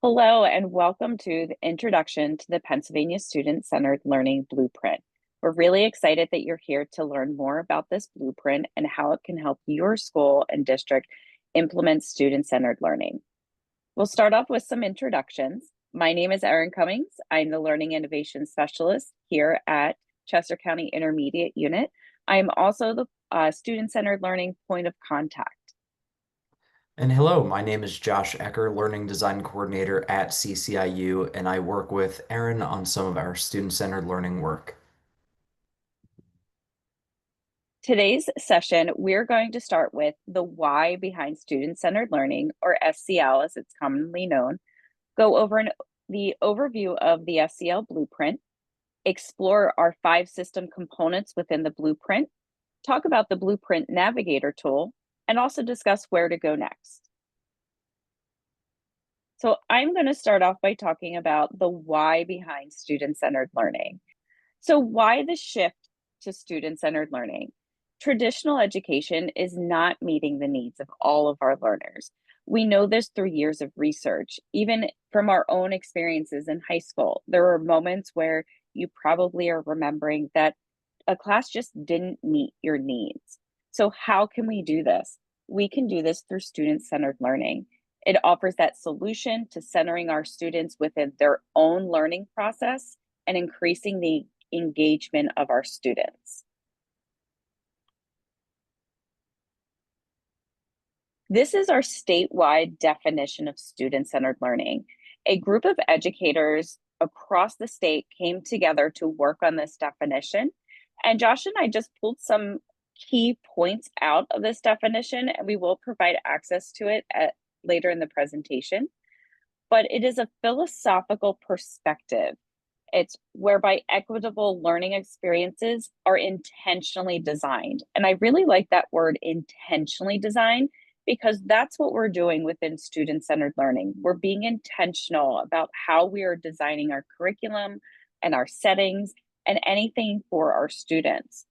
Hello, and welcome to the introduction to the Pennsylvania Student-Centered Learning Blueprint. We're really excited that you're here to learn more about this blueprint and how it can help your school and district implement student-centered learning. We'll start off with some introductions. My name is Erin Cummings. I'm the Learning Innovation Specialist here at Chester County Intermediate Unit. I'm also the Student-Centered Learning Point of Contact. And hello, my name is Josh Ecker, Learning Design Coordinator at CCIU, and I work with Erin on some of our student-centered learning work. Today's session, we're going to start with the why behind student-centered learning, or SCL as it's commonly known, go over the overview of the SCL blueprint, explore our 5 system components within the blueprint, talk about the Blueprint Navigator tool, and also discuss where to go next. So I'm going to start off by talking about the why behind student-centered learning. So why the shift to student-centered learning? Traditional education is not meeting the needs of all of our learners. We know this through years of research. Even from our own experiences in high school, there were moments where you probably are remembering that a class just didn't meet your needs. So how can we do this? We can do this through student-centered learning. It offers that solution to centering our students within their own learning process and increasing the engagement of our students. This is our statewide definition of student-centered learning. A group of educators across the state came together to work on this definition. And Josh and I just pulled some key points out of this definition, and we will provide access to it later in the presentation. But it is a philosophical perspective. It's whereby equitable learning experiences are intentionally designed. And I really like that word intentionally designed because that's what we're doing within student-centered learning. We're being intentional about how we are designing our curriculum and our settings and anything for our students.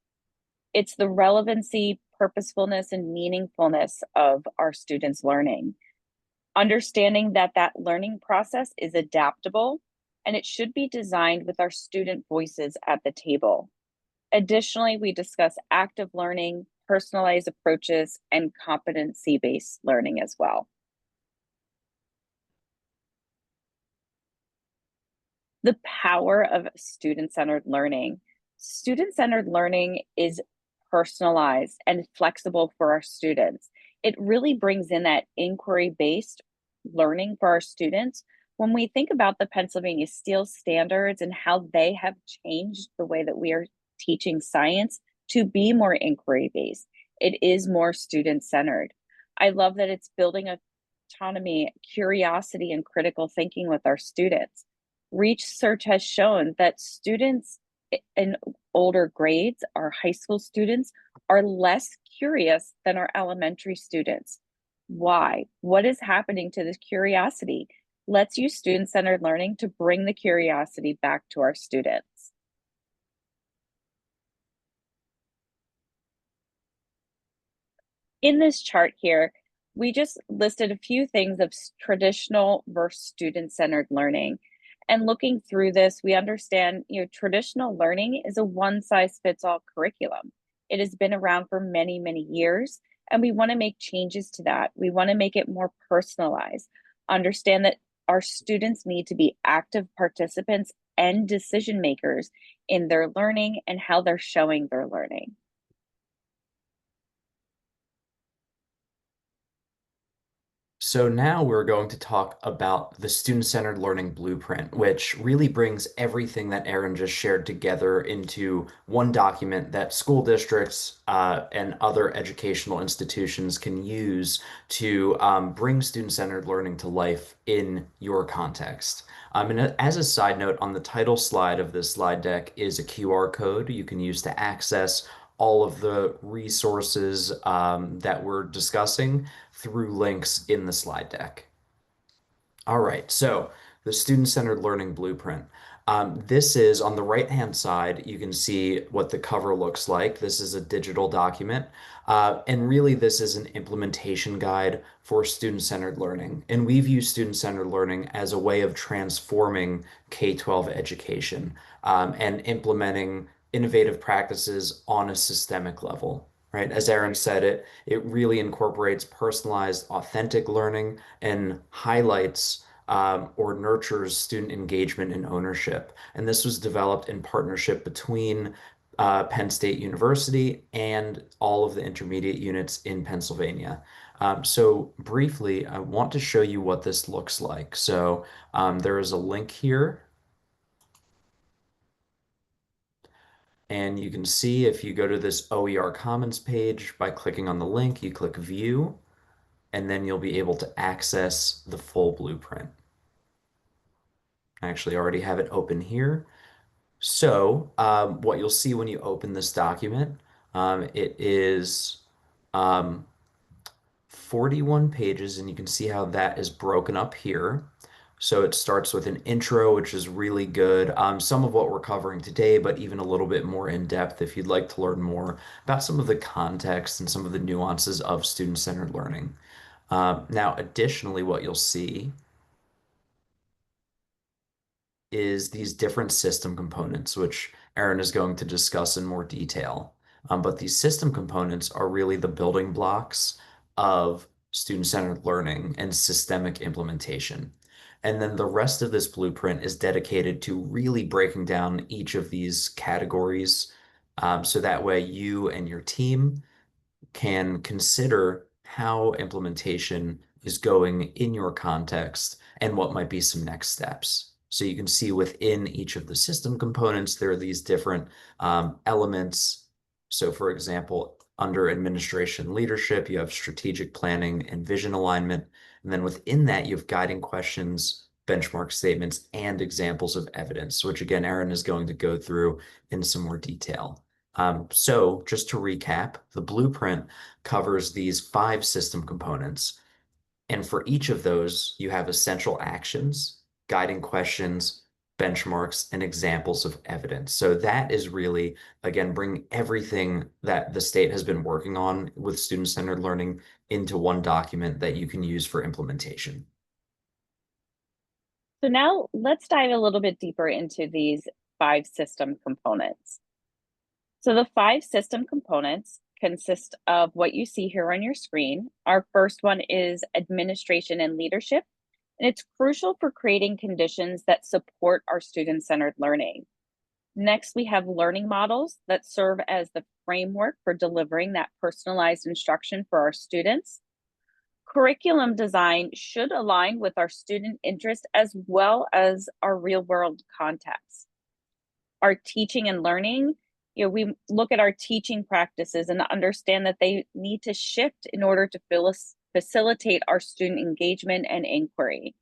It's the relevancy, purposefulness, and meaningfulness of our students' learning. Understanding that that learning process is adaptable and it should be designed with our student voices at the table. Additionally, we discuss active learning, personalized approaches, and competency-based learning as well. The power of student-centered learning. Student-centered learning is personalized and flexible for our students. It really brings in that inquiry-based learning for our students. When we think about the Pennsylvania STEEL standards and how they have changed the way that we are teaching science to be more inquiry-based, it is more student-centered. I love that it's building autonomy, curiosity, and critical thinking with our students. Research has shown that students in older grades, our high school students, are less curious than our elementary students. Why? What is happening to this curiosity? Let's use student-centered learning to bring the curiosity back to our students. In this chart here, we just listed a few things of traditional versus student-centered learning. And looking through this, we understand, traditional learning is a one-size-fits-all curriculum. It has been around for many, many years, and we want to make changes to that. We want to make it more personalized. Understand that our students need to be active participants and decision makers in their learning and how they're showing their learning. So now we're going to talk about the student-centered learning blueprint, which really brings everything that Erin just shared together into one document that school districts and other educational institutions can use to bring student-centered learning to life in your context. And as a side note, on the title slide of this slide deck is a QR code you can use to access all of the resources that we're discussing through links in the slide deck. All right, so the student-centered learning blueprint. This is on the right-hand side, you can see what the cover looks like. This is a digital document. And really, this is an implementation guide for student-centered learning. And we view student-centered learning as a way of transforming K-12 education and implementing innovative practices on a systemic level. Right? As Aaron said, it really incorporates personalized, authentic learning and highlights or nurtures student engagement and ownership. And this was developed in partnership between Penn State University and all of the intermediate units in Pennsylvania. So briefly, I want to show you what this looks like. So there is a link here, and you can see if you go to this OER Commons page by clicking on the link, you click View, and then you'll be able to access the full blueprint. I actually already have it open here. So, what you'll see when you open this document, it is um, 41 pages, and you can see how that is broken up here. So it starts with an intro, which is really good. Some of what we're covering today, but even a little bit more in depth if you'd like to learn more about some of the context and some of the nuances of student-centered learning. Now, additionally, what you'll see is these different system components, which Aaron is going to discuss in more detail. But these system components are really the building blocks of student-centered learning and systemic implementation. And then the rest of this blueprint is dedicated to really breaking down each of these categories, so that way you and your team can consider how implementation is going in your context and what might be some next steps. So you can see within each of the system components, there are these different elements. So for example, under administration leadership, you have strategic planning and vision alignment. And then within that, you have guiding questions, benchmark statements, and examples of evidence, which again, Aaron is going to go through in some more detail. So just to recap, the blueprint covers these 5 system components. And for each of those, you have essential actions, guiding questions, benchmarks, and examples of evidence. So that is really, again, bringing everything that the state has been working on with student-centered learning into one document that you can use for implementation. So now let's dive a little bit deeper into these 5 system components. So the 5 system components consist of what you see here on your screen. Our first one is administration and leadership, and it's crucial for creating conditions that support our student-centered learning. Next, we have learning models that serve as the framework for delivering that personalized instruction for our students. Curriculum design should align with our student interest as well as our real-world context. Our teaching and learning, we look at our teaching practices and understand that they need to shift in order to facilitate our student engagement and inquiry.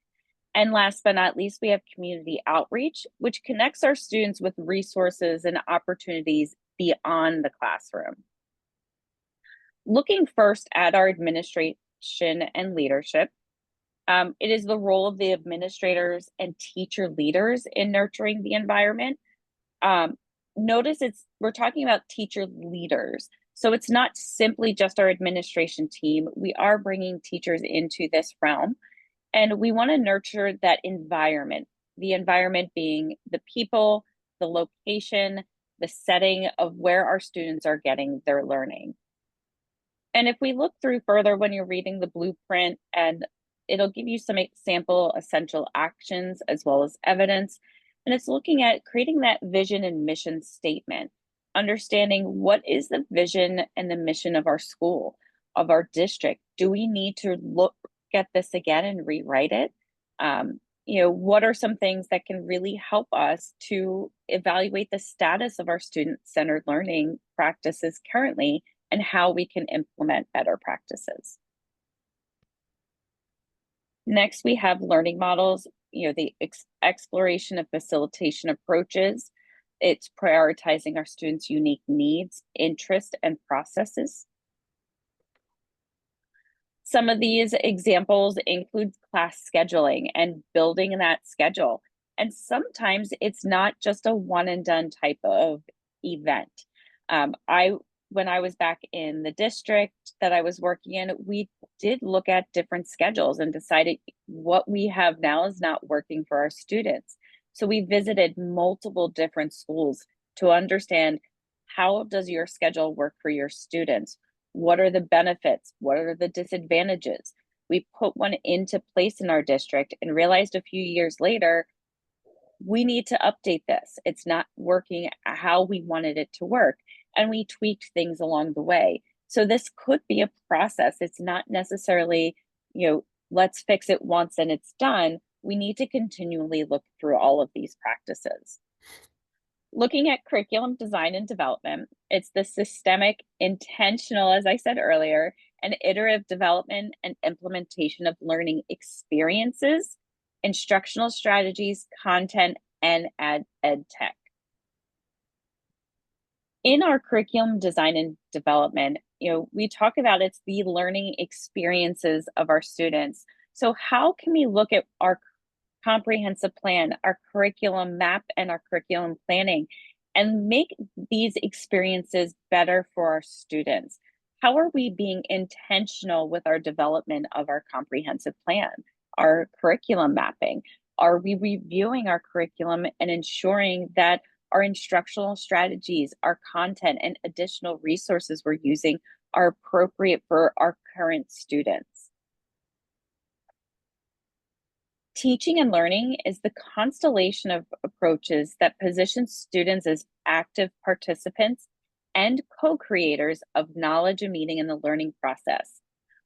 And last but not least, we have community outreach, which connects our students with resources and opportunities beyond the classroom. Looking first at our administration and leadership, it is the role of the administrators and teacher leaders in nurturing the environment. Notice we're talking about teacher leaders. So it's not simply just our administration team. We are bringing teachers into this realm, and we want to nurture that environment, the environment being the people, the location, the setting of where our students are getting their learning. And if we look through further when you're reading the blueprint, and it'll give you some example essential actions as well as evidence. And it's looking at creating that vision and mission statement, understanding what is the vision and the mission of our school, of our district. Do we need to look at this again and rewrite it? What are some things that can really help us to evaluate the status of our student-centered learning practices currently and how we can implement better practices? Next, we have learning models, the exploration of facilitation approaches. It's prioritizing our students' unique needs, interests, and processes. Some of these examples include class scheduling and building that schedule And sometimes it's not just a one and done type of event. I when I was back in the district that I was working in, we did look at different schedules and decided what we have now is not working for our students. So we visited multiple different schools to understand, how does your schedule work for your students? What are the benefits? What are the disadvantages? We put one into place in our district and realized a few years later, we need to update this. It's not working how we wanted it to work. And we tweaked things along the way. So this could be a process. It's not necessarily, let's fix it once and it's done. We need to continually look through all of these practices. Looking at curriculum design and development, it's the systemic, intentional, as I said earlier, and iterative development and implementation of learning experiences, instructional strategies, content, and ed tech. In our curriculum design and development, we talk about it's the learning experiences of our students. So how can we look at our comprehensive plan, our curriculum map, and our curriculum planning, and make these experiences better for our students? How are we being intentional with our development of our comprehensive plan, our curriculum mapping? Are we reviewing our curriculum and ensuring that our instructional strategies, our content, and additional resources we're using are appropriate for our current students? Teaching and learning is the constellation of approaches that position students as active participants and co-creators of knowledge and meaning in the learning process.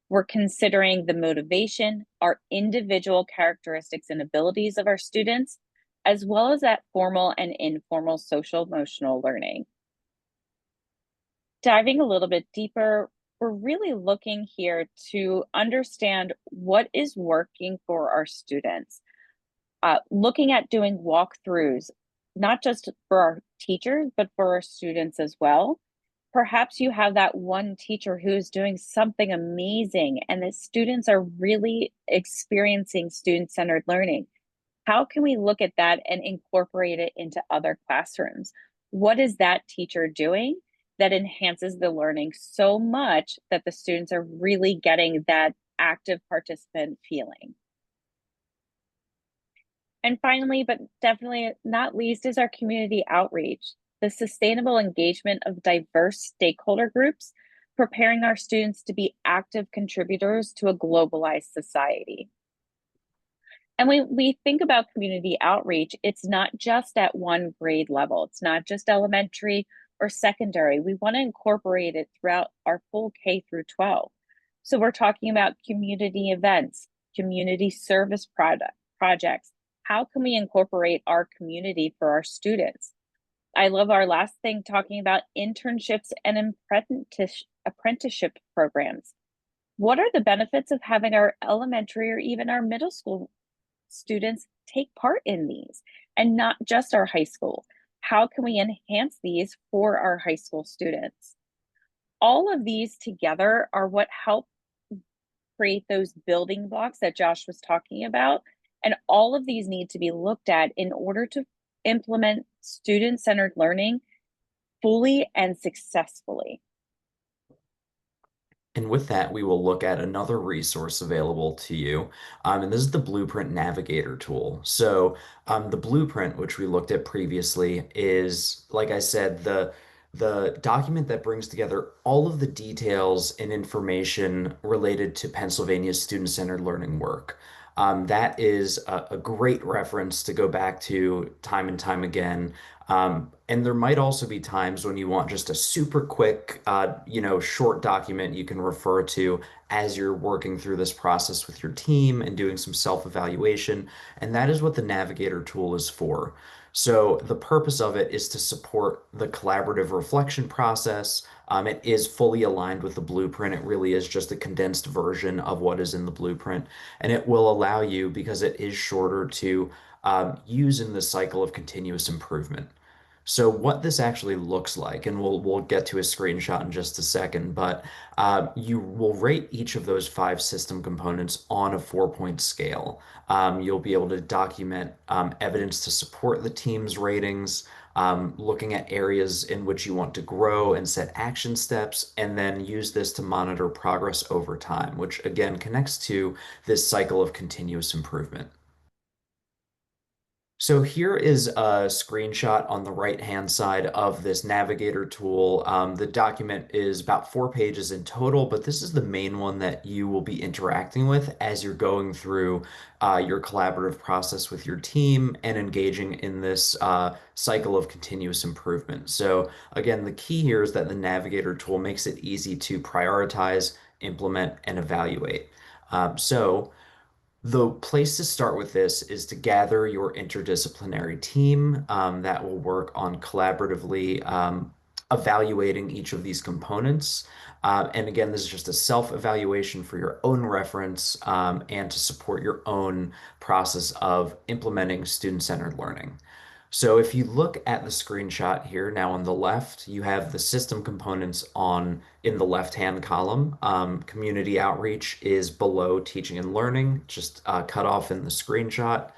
We're considering the motivation, our individual characteristics and abilities of our students, as well as that formal and informal social emotional learning. Diving a little bit deeper, we're really looking here to understand what is working for our students. Looking at doing walkthroughs, not just for our teachers, but for our students as well. Perhaps you have that one teacher who's doing something amazing and the students are really experiencing student-centered learning. How can we look at that and incorporate it into other classrooms? What is that teacher doing that enhances the learning so much that the students are really getting that active participant feeling? And finally, but definitely not least, is our community outreach, the sustainable engagement of diverse stakeholder groups, preparing our students to be active contributors to a globalized society. And when we think about community outreach, it's not just at one grade level. It's not just elementary or secondary. We want to incorporate it throughout our full K through 12. So we're talking about community events, community service projects. How can we incorporate our community for our students? I love our last thing talking about internships and apprenticeship programs. What are the benefits of having our elementary or even our middle school students take part in these, and not just our high school? How can we enhance these for our high school students? All of these together are what help create those building blocks that Josh was talking about. And all of these need to be looked at in order to implement student-centered learning fully and successfully. And with that, we will look at another resource available to you. And this is the Blueprint Navigator tool. So the Blueprint, which we looked at previously, is, like I said, the document that brings together all of the details and information related to Pennsylvania's student-centered learning work. That is a great reference to go back to time and time again. And there might also be times when you want just a super quick, short document you can refer to as you're working through this process with your team and doing some self-evaluation. And that is what the Navigator tool is for. So the purpose of it is to support the collaborative reflection process. It is fully aligned with the blueprint. It really is just a condensed version of what is in the blueprint. And it will allow you, because it is shorter, to use in the cycle of continuous improvement. So what this actually looks like, and we'll get to a screenshot in just a second, but you will rate each of those five system components on a 4-point scale. You'll be able to document evidence to support the team's ratings, looking at areas in which you want to grow and set action steps, and then use this to monitor progress over time, which again connects to this cycle of continuous improvement. So here is a screenshot on the right-hand side of this navigator tool. The document is about 4 pages in total, but this is the main one that you will be interacting with as you're going through your collaborative process with your team and engaging in this cycle of continuous improvement. So again, the key here is that the navigator tool makes it easy to prioritize, implement, and evaluate. So the place to start with this is to gather your interdisciplinary team that will work on collaboratively evaluating each of these components. And again, this is just a self-evaluation for your own reference and to support your own process of implementing student-centered learning. So if you look at the screenshot here, now on the left, you have the system components on in the left-hand column. Community outreach is below teaching and learning, just cut off in the screenshot.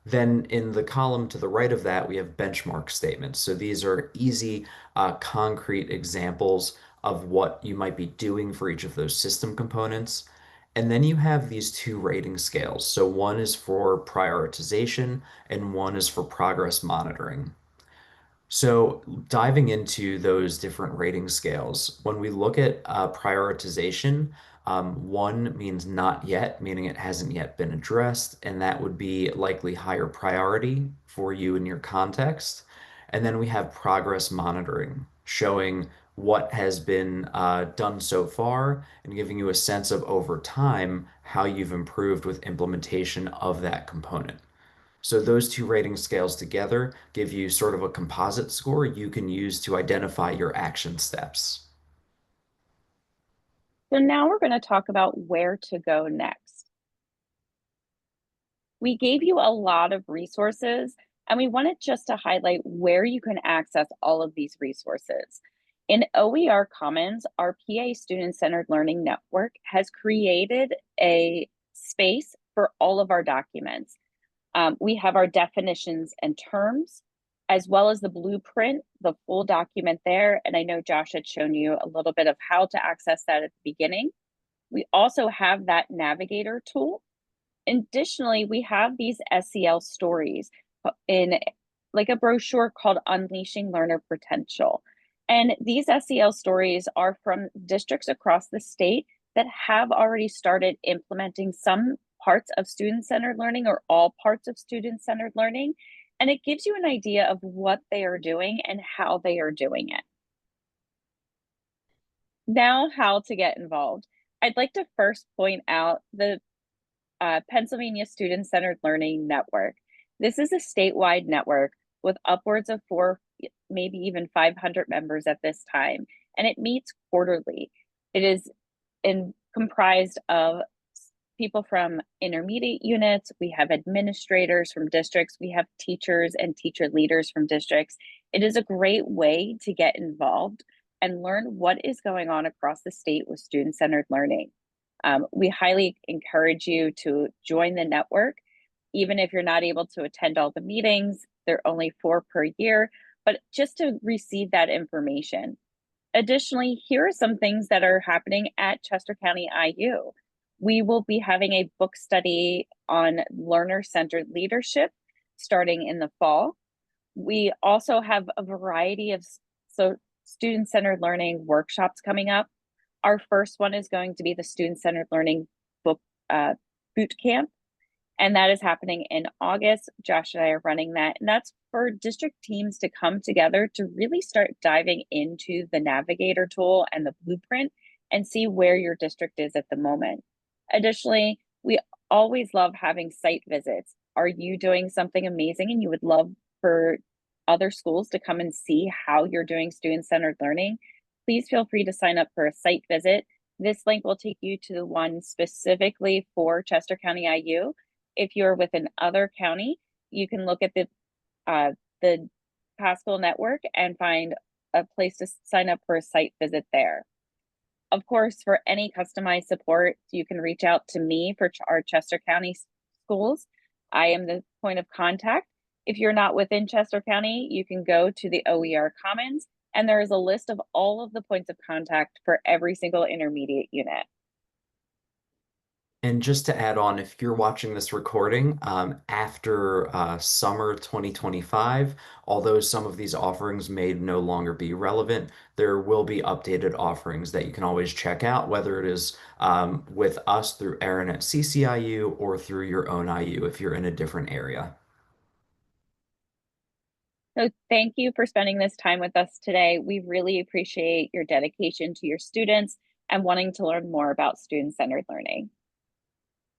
Then in the column to the right of that, we have benchmark statements. So these are easy, concrete examples of what you might be doing for each of those system components. And then you have these two rating scales. So one is for prioritization and one is for progress monitoring. So, diving into those different rating scales, when we look at prioritization, one means not yet, meaning it hasn't yet been addressed, and that would be likely higher priority for you in your context. And then we have progress monitoring, showing what has been done so far and giving you a sense of over time how you've improved with implementation of that component. So those two rating scales together give you sort of a composite score you can use to identify your action steps. So now we're going to talk about where to go next. We gave you a lot of resources, and we wanted just to highlight where you can access all of these resources. In OER Commons, our PA Student-Centered Learning Network has created a space for all of our documents. We have our definitions and terms, as well as the blueprint, the full document there. And I know Josh had shown you a little bit of how to access that at the beginning. We also have that navigator tool. Additionally, we have these SEL stories in like a brochure called Unleashing Learner Potential. And these SEL stories are from districts across the state that have already started implementing some parts of student-centered learning or all parts of student-centered learning. And it gives you an idea of what they are doing and how they are doing it. Now, how to get involved. I'd like to first point out the Pennsylvania Student-Centered Learning Network. This is a statewide network with upwards of 4, maybe even 500 members at this time, and it meets quarterly. It is comprised of people from intermediate units, we have administrators from districts, we have teachers and teacher leaders from districts. It is a great way to get involved and learn what is going on across the state with student-centered learning. We highly encourage you to join the network, even if you're not able to attend all the meetings. They're only 4 per year, but just to receive that information. Additionally, here are some things that are happening at Chester County IU. We will be having a book study on learner-centered leadership starting in the fall. We also have a variety of student-centered learning workshops coming up. Our first one is going to be the Student-Centered Learning Book Boot Camp, and that is happening in August. Josh and I are running that, and that's for district teams to come together to really start diving into the Navigator tool and the blueprint and see where your district is at the moment. Additionally, we always love having site visits. Are you doing something amazing and you would love for other schools to come and see how you're doing student-centered learning? Please feel free to sign up for a site visit. This link will take you to the one specifically for Chester County IU. If you're within other county, you can look at the Pascal network and find a place to sign up for a site visit there. Of course, for any customized support, you can reach out to me for our Chester County schools. I am the point of contact. If you're not within Chester County, you can go to the OER Commons, and there is a list of all of the points of contact for every single intermediate unit. And just to add on, if you're watching this recording after summer 2025, although some of these offerings may no longer be relevant, there will be updated offerings that you can always check out, whether it is with us through Erin at CCIU or through your own IU if you're in a different area. So thank you for spending this time with us today. We really appreciate your dedication to your students and wanting to learn more about student-centered learning.